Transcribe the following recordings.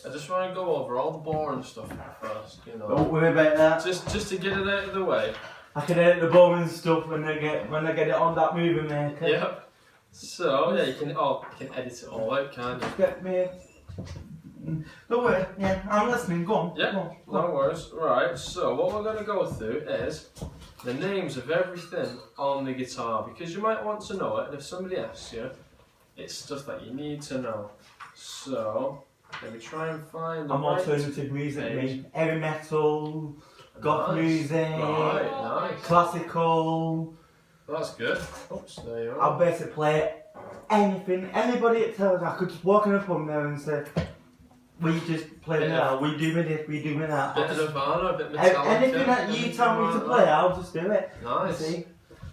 I just want to go over all the boring stuff first, you know. Don't worry about that. Just to get it out of the way. I can edit the boring stuff when I get it on that movie maker. Yep. So yeah, you can edit it all out, can't you? Get me. Don't worry. Yeah, I'm listening. Go on. Yeah. Go on. No worries. Right. So what we're going to go through is the names of everything on the guitar, because you might want to know it, and if somebody asks you, it's stuff that you need to know. So let me try and find. I'm alternative music. Me. Heavy metal. Goth music, right, nice. Classical. That's good. Oops, there you are. I'll basically play anything. Anybody that tells I could just walk in a pub there and say, we just play that, we do me this, we do me that. Bit of Nirvana, a bit Metallica. Anything that you tell me to play, I'll just do it. Nice. See?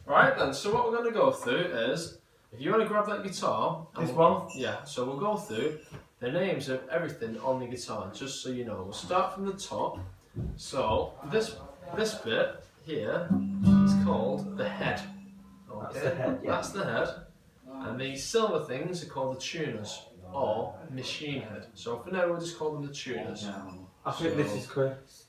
Right then, so what we're going to go through is, if you want to grab that guitar. This one? Yeah, so we'll go through the names of everything on the guitar, just so you know. We'll start from the top. So this bit here is called the head. Okay, that's the head. Yeah. That's the head. And these silver things are called the tuners or machine head. So for now we'll just call them the tuners. I think this is Chris.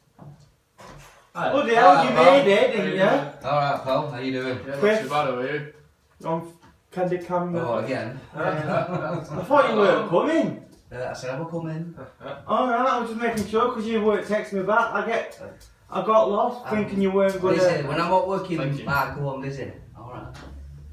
Hi. Oh, the hell, you made it, didn't you? Alright, pal, how you doing? Yeah, Chris. not too bad, are you? On Candy Camera. Oh, again? I thought you weren't coming. I said I will come in. Alright, I was just making sure because you weren't texting me back. I got lost thinking you weren't going Listen, to. when I'm not working, Thank you. I go on busy. Alright.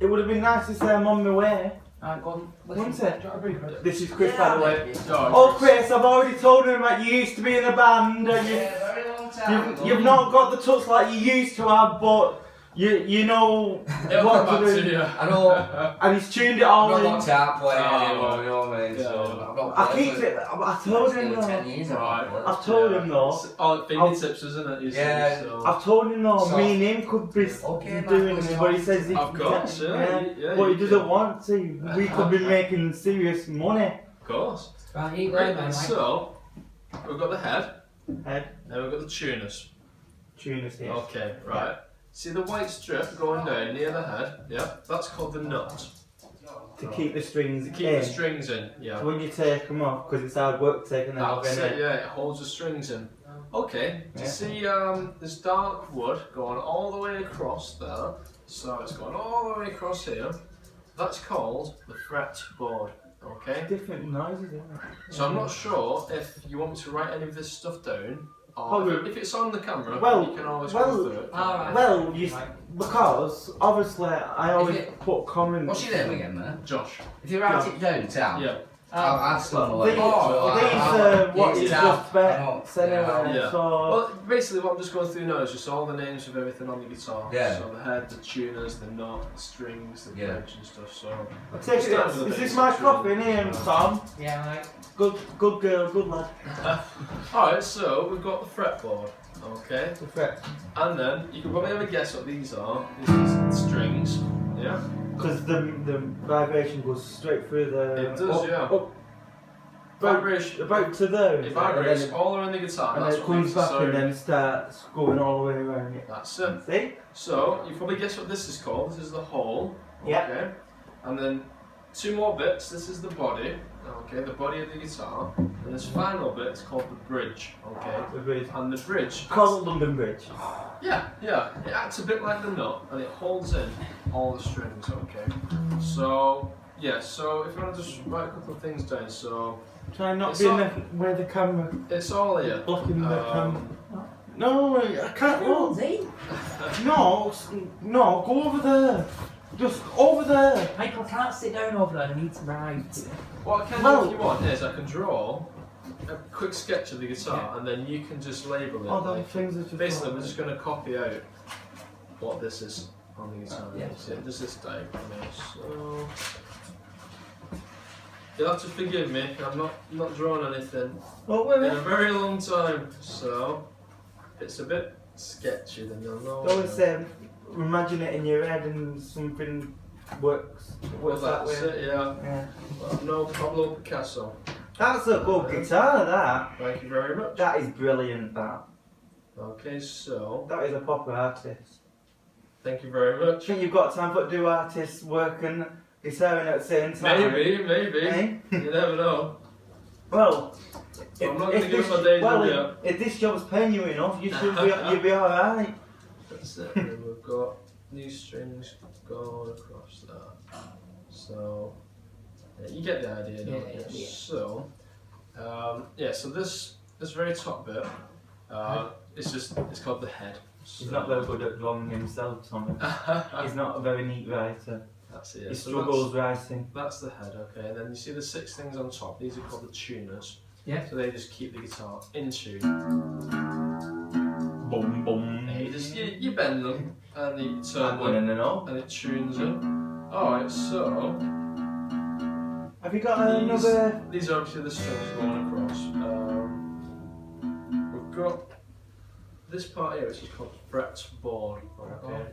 It would have been nice to say I'm on my way. Alright, go on. Wouldn't Listen. it? This is Chris, by the way. Oh, Oh, Chris, I've already told him that you used to be in a band. And Yeah, very long time ago. you've not got the touch like you used to have, but you know It'll what come to back do. to you. I know. And he's tuned it I'm all not in. locked out playing Oh. anymore, you know what I mean? Yeah. So, I've not I played keep for it. I told him nearly 10 though. years. Right. I've told him though. Oh, fingertips, isn't it? You see, Yeah. so. I've told him though. So- me and him could be Okay, man, doing let's it, go. but he says he Of course, yeah, but he you doesn't can. want to. We could be making serious money. Of course. Right, eat Right, man. so we've got the head, Head, and we've got the tuners. tuners here. Okay, right. See the white strip going down near the head? Yeah, that's called the nut. To keep the strings To keep in. the strings in, So yeah. when you take them off, because it's hard work taking them off, That's innit? it, yeah, it holds the strings in. Okay, do you Yeah. see this dark wood going all the way across there? So it's going all the way across here. That's called the fretboard, okay? Different noises, isn't it? So I'm not sure if you want me to write any of this stuff down, or Probably. if it's on the camera, Well- you can always well, go through it. Alright. Well, because obviously I always it- put comments. What's your name again, man? Josh. If you write it down, Tam, Yeah. I'll still know These, it. So these what yeah, you Tam, just I know. said anyway. Yeah. So Well, basically what I'm just going through now is just all the names of everything on the guitar. Yeah. So the head, the tuners, the knot, the strings, the Yeah. bridge and stuff. So I take it. Start with the Is this basics, my really. coffee in here, Tom? Yeah, mate. Good girl, good lad. alright, so we've got the fretboard. Okay. The fret. And then you can probably have a guess what these are. These are the strings. Yeah. Because the vibration goes straight through the. It does, yeah. Up, Vibration. about to there. It and vibrates then, all around the guitar. and That's then it what comes makes back sound. and then starts going all the way around it. That's it. See? So you probably guess what this is called. This is the hole. Yeah. Okay. And then two more bits. This is the body. Okay, the body of the guitar. And this final bit is called the bridge. Okay. The bridge. And the bridge. Call it London Bridge. Yeah, yeah. It acts a bit like the nut, and it holds in all the strings. Okay. So yeah. So if you want to just write a couple of things down. So Try not It's being all- where the camera it's all here. blocking the camera. Um, No, I can't. Everyone's Look. eating. No, go over there. Just over there. Michael can't sit down over there. I need to write. What I can do Well- if you want is I can draw a quick sketch of the guitar, and then you can just label it. Oh, the like- things that you basically, we're just going to copy out what this is on the guitar. Yeah. So just this diagram here. So you'll have to forgive me. I'm not drawing anything Oh, wait a in a minute. very long time. So if it's a bit sketchy, then you'll know. Always imagine it in your head and something works. Well, Works that that's way. it. Yeah. Yeah. Well, no Pablo Picasso. That's a good guitar. Thank you very much. That is brilliant. Okay, so That is a proper artist. thank you very I much. think you've got time to do artists working guitaring at the same time. Maybe. Eh? You never know. Well, So I'm not going to give it my day job yet. If this job's paying you enough, you should be, you'll be alright. That's it. And then we've got these strings going across there. So yeah, you get the idea, don't you? Yeah. So so this very top bit, it's called the head. He's not very good at drawing himself, Tommy. He's not a very neat writer. That's it. He So struggles writing. that's the head, okay. And then you see the 6 things on top. These are called the tuners. Yeah. So they just keep the guitar in tune. Boom, boom. Yeah, you bend them and you turn One them and all. and it tunes it. Alright, so Have you got another? these are obviously the strings going across. We've got this part here, which is called fretboard. Okay.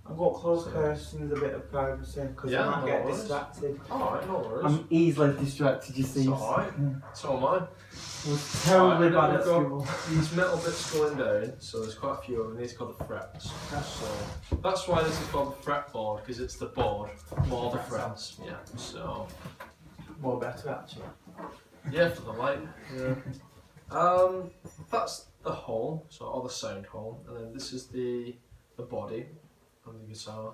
I've got close questions, a bit of privacy, because Yeah, I might no get worries. distracted. Alright, no worries. I'm easily distracted, you see. It's alright. So am I. I was terribly Alright, bad then at we've school. got these metal bits going down, so there's quite a few of them. These are called the frets. So that's why this is called the fretboard, because it's the board, more the frets. Yeah. So More better, actually. yeah, for the light. Yeah. That's the hole, so or the sound hole, and then this is the body of the guitar,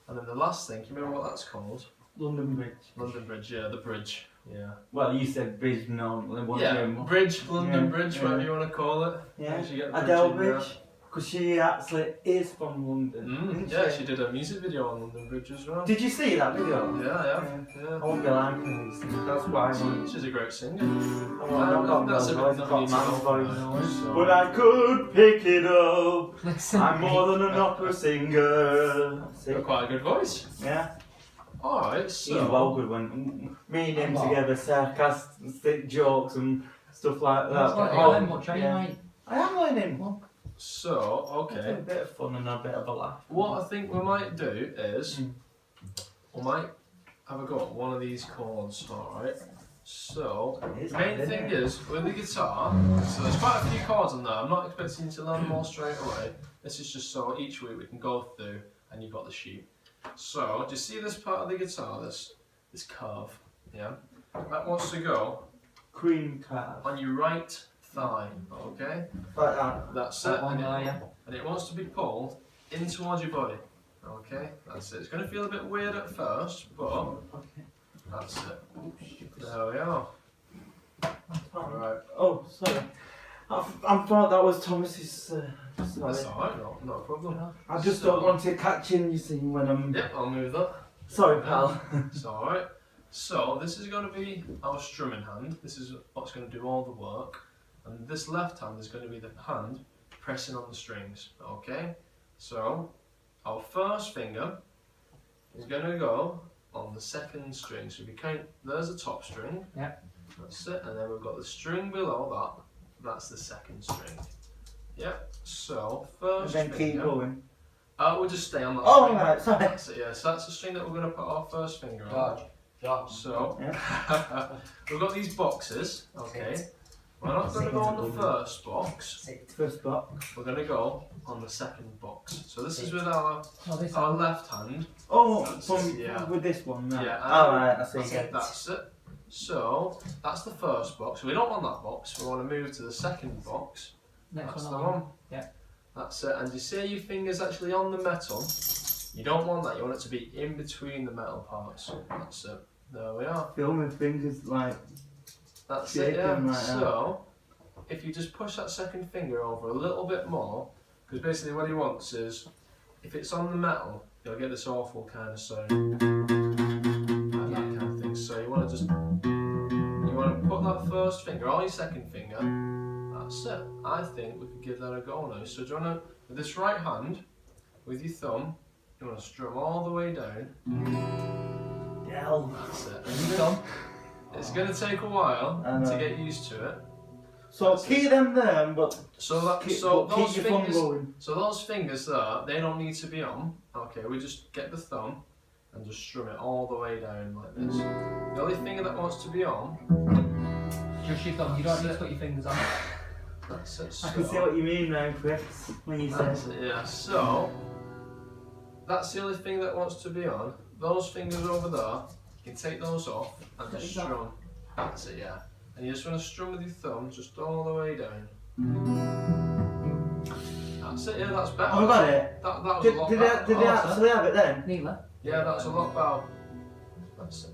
and then the last thing. Can you remember what that's called? London Bridge. London Bridge. Yeah, the bridge. Yeah. Well, you said bridge normally, wasn't Yeah, you? bridge, London Yeah, Bridge, yeah. whatever you want to call it. Yeah. You get the Adele in there. Bridge. Because she actually is from London. isn't Yeah, she did a music video on London Bridge as well. Did you see that video? Yeah. I won't be like her, that's why I'm. She's a great singer. Oh, I've got That's a no bit voice, I've nothing got to man know, voice. so- But I could pick it up. Listen, I'm more than an opera singer. See? Got quite a good voice. Yeah. Alright, He's well so. good when me and him Wow. together, sarcastic jokes and stuff like that. That's what Oh, I learn much, yeah. anyway. I am learning. So, A okay. bit of fun and a bit of a laugh. What I think we might do is. Mm. We might have a go at one of these chords, alright? So, It is the main hard, thing isn't it? is, with the guitar, so there's quite a few chords on there. I'm not expecting you to learn them all straight away. This is just so each week we can go through and you've got the sheet. So, do you see this part of the guitar, this curve? Yeah? That wants to go Cream carve. on your right thigh, okay? Like that. That's That it. one And there, it, yeah. and it wants to be pulled in towards your body. Okay? That's it. It's going to feel a bit weird at first, but Okay. that's it. There we are. Alright. Oh, sorry. I thought that was Thomas's. Sorry. That's alright, not a problem. I just don't want to catch him, you see, when I'm. Yep, I'll move that. Sorry, pal. It's alright. So, this is going to be our strumming hand. This is what's going to do all the work. And this left hand is going to be the hand pressing on the strings. Okay? So, our first finger is going to go on the second string. So, if you count, there's the top string. Yep. That's it. And then we've got the string below that. That's the second string. Yep. So, And first then keep finger. going. We'll just stay on that Oh, string. right, sorry. That's it, yeah. So that's the string that we're going to put our first finger on. So, we've got these boxes, okay. We're not going to go on the first box, First box. we're going to go on the second box. So this is with our Oh, this left hand. Oh, That's from, it, yeah. with this one now. Yeah, Alright, I see. That's it. So, that's the first box. We don't want that box, we want to move to the second box. next That's one. the on. one. Yeah. That's it. And you see your fingers actually on the metal. You don't want that. You want it to be in between the metal parts. That's it. There we are. Feel my fingers like. That's it. Yeah. Shaking right So, if you just push that second finger over a little bit more, because basically what he wants is, if it's on the metal, you'll get this awful kind of sound, like that kind of thing. So you want to just, you want to put that first finger on your second finger. That's it. I think we could give that a go now. So do you want to, with this right hand, with your thumb, you want to strum all the way down. Hell. That's it. Is it done? It's going to take a while I know. to get used to it. So keep them there, but So that, keep, so but those keep your thumb fingers, going. so those fingers there, they don't need to be on. Okay, we just get the thumb and just strum it all the way down like this. The only finger that wants to be on, Just your thumb. You don't need to put your fingers on. that's it. I can see what you mean now, Chris, when you say. That's it, yeah. So that's the only thing that wants to be on. Those fingers over there, you can take those off and just Take that. strum. That's it, yeah. And you just want to strum with your thumb just all the way down. That's it, yeah, that's better. Oh, I got it. That was Did, a lot did, better. I, did I actually have it then? Nearly. Yeah, that's a lot better. That's it.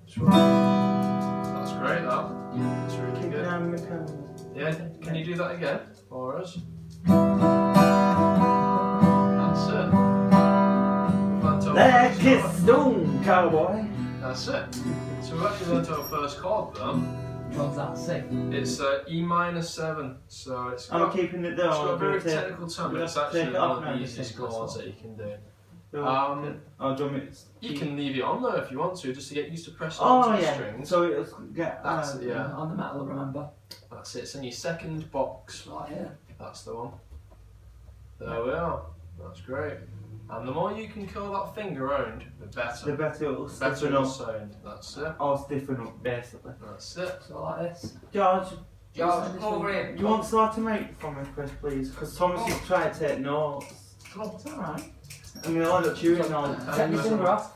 Sure. That's great, that. That's really Keep an good. eye on my camera. Yeah, can you do that again for us? That's it. We've learnt our Let first kiss chord. stone, cowboy. That's it. So we've actually learnt our first chord though. What's that? C. It's E minor 7, so it's I'm got, keeping it there. it's got a I'm very gonna take- technical term, but it's take actually it off one now. of the easiest chords that you can do. Oh, do you want me to- You can leave it on there if you want to, just to get used to pressing Oh onto the yeah. strings. So it'll get. That's it, yeah. On the metal, remember? That's it. It's in your second box. Right here. That's the one. There we are. That's great. And the more you can curl that finger round, the better. The better it'll The better stiffen it'll up. sound. That's it. Or stiffen up, basically. That's it. So like this. George, George, over here. you want to start to make for me, Chris, please? Because Thomas is trying to take notes. It's alright. And we'll end up chewing on Take your finger off.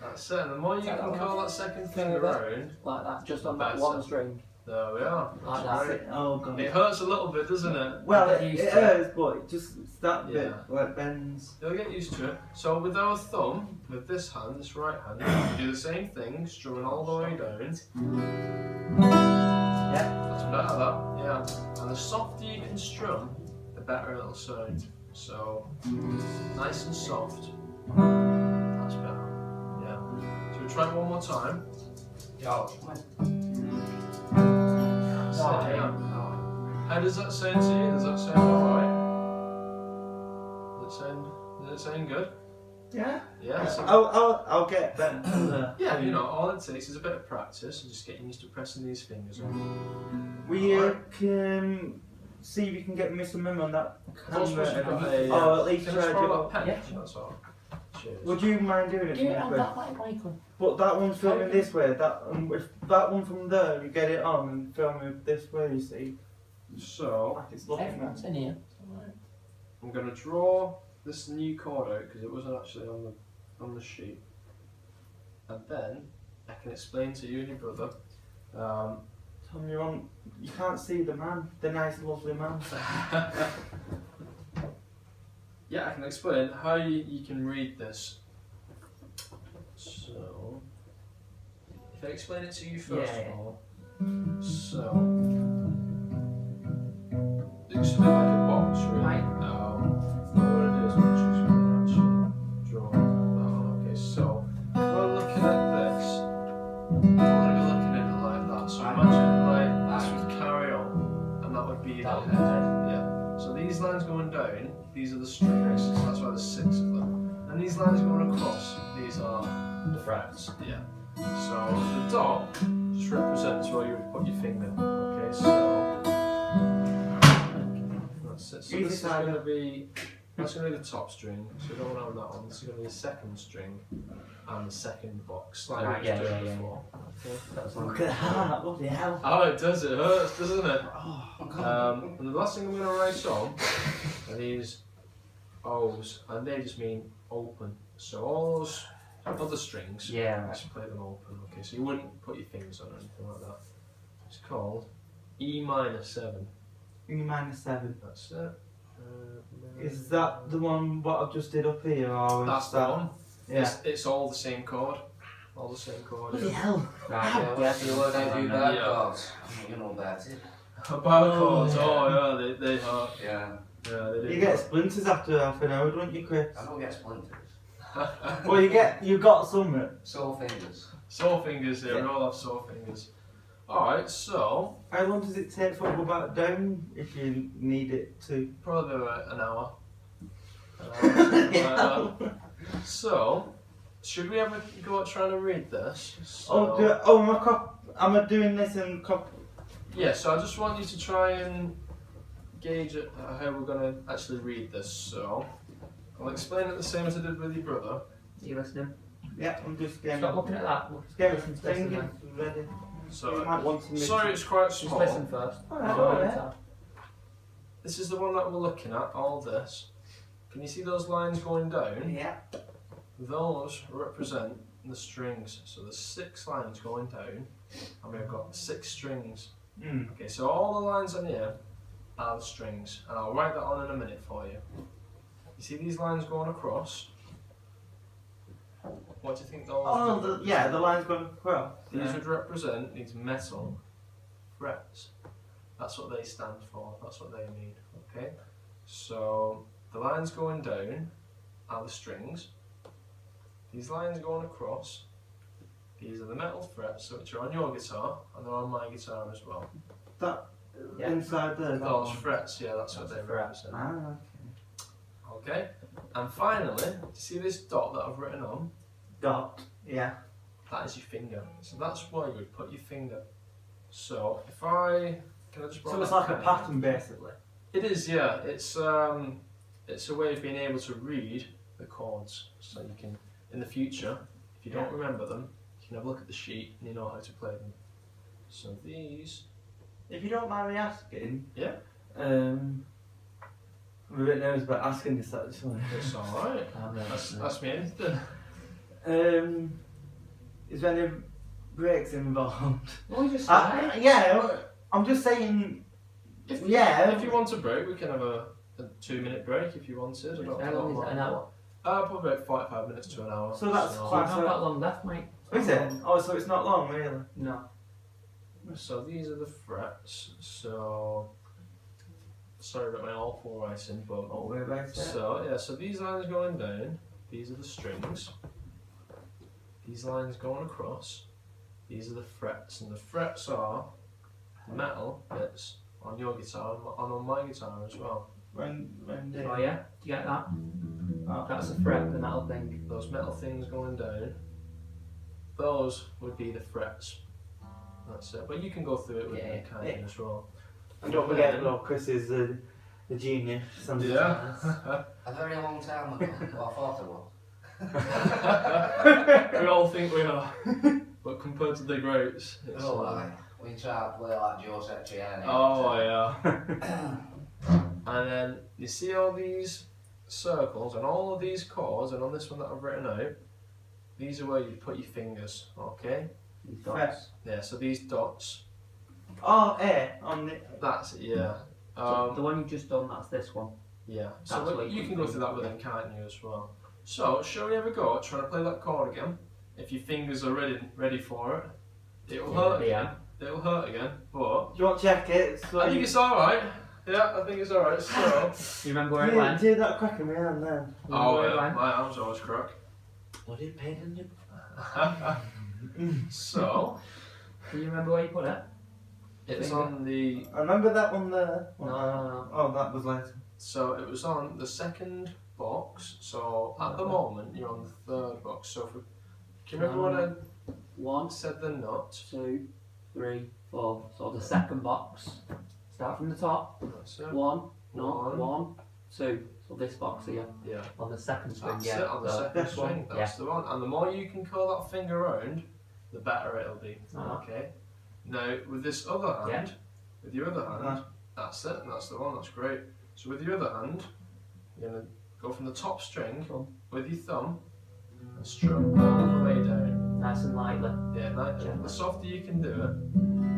That's it. And the more you Take that can one curl off. that second Finger finger back. round, Like that, just on that Better. one string. there we are. Like That's that. great. Oh god. It hurts a little bit, doesn't it? Well, Get it used to it. hurts, but it just that bit Yeah. like bends. You'll get used to it. So with our thumb, with this hand, this right hand, you do the same thing, strumming all the way down. Yeah. That's better, that. Yeah. And the softer you can strum, the better it'll sound. So nice and soft. That's better. Yeah. So we try it one more time. George. That's it, yeah. How does that sound to you? Does that sound alright? Does it sound good? Yeah. Yeah. So, I'll get better. yeah, you know, all it takes is a bit of practice and just getting used to pressing these fingers on. We can see if you can get me some memo on that Also, camera. got a, Or at least can I try to borrow do that pen? Yeah. That's all. Cheers. Would you mind doing it for me, Chris? way, Michael. But that one's filming this way. That if that one from there, you get it on and film it this way. You see, So, like it's looking at. Everyone's in here. I'm going to draw this new chord out because it wasn't actually on the sheet. And then I can explain to you and your brother. Tom, you're on. You can't see the man, the nice, lovely man. Yeah, I can explain how you can read this. So, if I explain it to you first Yeah. of all. So, looks a bit like a box, really. Right. What I'm going to do is I'm just going to actually draw that on. Okay, so if we're looking at this, I'm going to be looking at it like that. So imagine like this would carry on, and that would be the That would head. be Yeah. So these lines going down, these are the strings. So that's why there's 6 of them. And these lines going across, these are the frets. Yeah. So the dot just represents where you would put your finger. Okay, so that's it. So Either this is side. going to be that's going to be the top string. So you don't want to have that one. This is going to be the second string and the second box. Like Right, we yeah, just did yeah, yeah. before. Okay. Look at that, bloody hell. Oh, it does. It hurts, doesn't it? Oh, And the last thing I'm going to write on are these O's, and they just mean open. So all those other strings, Yeah. just play them open. Okay, so you wouldn't put your fingers on or anything like that. It's called E minor 7. E minus 7. That's it. Is that the one what I just did up here, or is That's the that? one. Yeah. It's all the same chord. All the same chord. Bloody Yeah. hell. Right, yeah, so what I do that, Yeah. George? You know about it. Bar chords. Oh, Oh yeah, they hurt. Yeah. Yeah, they do. You get splinters after half an hour, don't you, Chris? I don't get splinters. Well, you got some. Sore fingers. Sore fingers here. Yeah. We all have sore fingers. Alright, so How long does it take for it to go back down if you need it to? probably about an hour. Yeah. So, should we ever go out trying to read this? Oh, am I doing this in Yeah, so I just want you to try and gauge it, how we're going to actually read this. So, I'll explain it the same as I did with your brother. You listening? Yeah, I'm just getting. Stop looking at that. Just getting some Just listen fingers ready. You So, might want to miss. sorry it's quite Just small. listen first. Alright. This is the one that we're looking at, all this. Can you see those lines going down? Yeah. Those represent and the strings. So there's 6 lines going down, and we've got 6 strings. Okay, so all the lines on here are the strings, and I'll write that on in a minute for you. You see these lines going across? What do you think those Oh, would the line's going across. These would represent these metal frets. That's what they stand for, that's what they mean, okay? So the lines going down are the strings. These lines going across, these are the metal frets which are on your guitar and they're on my guitar as well. Yeah. Inside there. Those frets, yeah, that's what they represent. Ah, Okay, and finally, do you see this dot that I've written on? dot. Yeah. That is your finger. So that's where you would put your finger. So if I can I just So it's like a pattern basically. It is, yeah. It's a way of being able to read the chords, so you can in the future, if you don't remember them, you can have a look at the sheet and you know how to play them. So these. If you don't mind me asking. Yeah. I'm a bit nervous about asking this actually. It's alright. Ask me anything. Is there any breaks involved? What you just Yeah, I'm just saying. If Yeah. you want a break, we can have a 2-minute break if you wanted. I don't How know long is what- it? An hour? Probably about 45 minutes to an hour. So that's Not quite. that long left, mate. Is it? Oh, so it's not long really. No. So these are the frets. So sorry about my awful writing, but Oh, we're about to. so yeah. So these lines going down. These are the strings. These lines going across. These are the frets, and the frets are metal bits on your guitar and on my guitar as well. When Oh yeah? Do you get that? Oh. That's a fret, the metal thing. Those metal things going down. Those would be the frets. That's it. But you can go through it with me, can't you, as well? And don't forget, well, Chris is the genius. Yeah. A very long time ago. Well, I thought it was. We all think we are, but compared to the greats, it's Oh, aye. We try to play like Joe Satriani. oh yeah. And then you see all these circles and all of these chords, and on this one that I've written out, these are where you put your fingers. Okay. These dots. Yeah. So these dots. Oh, on the. That's it. Yeah. So the one you've just done, that's this one. Yeah. That's So what you you can can go through that with them, can't you, as well? So shall we have a go at trying to play that chord again? If your fingers are ready for it, it'll hurt again. It'll hurt again, but Do you want to check it? So I think it's all right. Yeah, I think it's all right. So. You remember where it went? Do that quick in my hand then. Oh where it yeah, went? my arms always crack. What did pain in you? So Do you remember where you put it? it's on the. I remember that one there. No. Oh, that was later. So it was on the second box. So at the moment you're on the third box. So if we, can you remember when I 1, said the nut? 2, 3, 4. So the second box. Start from the top. That's it. 1, no, One. 1, 2. So this box here. Yeah. On the second string, That's yeah. it on the So second this one. string. That's the one. And the more you can curl that finger around, the better it'll be. Uh-huh. Okay. Now with this other hand, with your other hand, Uh-huh. that's it. And that's the one. That's great. So with your other hand, you're gonna go from the top string Cool. with your thumb and strum all the way down. Nice and lightly. Yeah, Gently. the softer you can do it,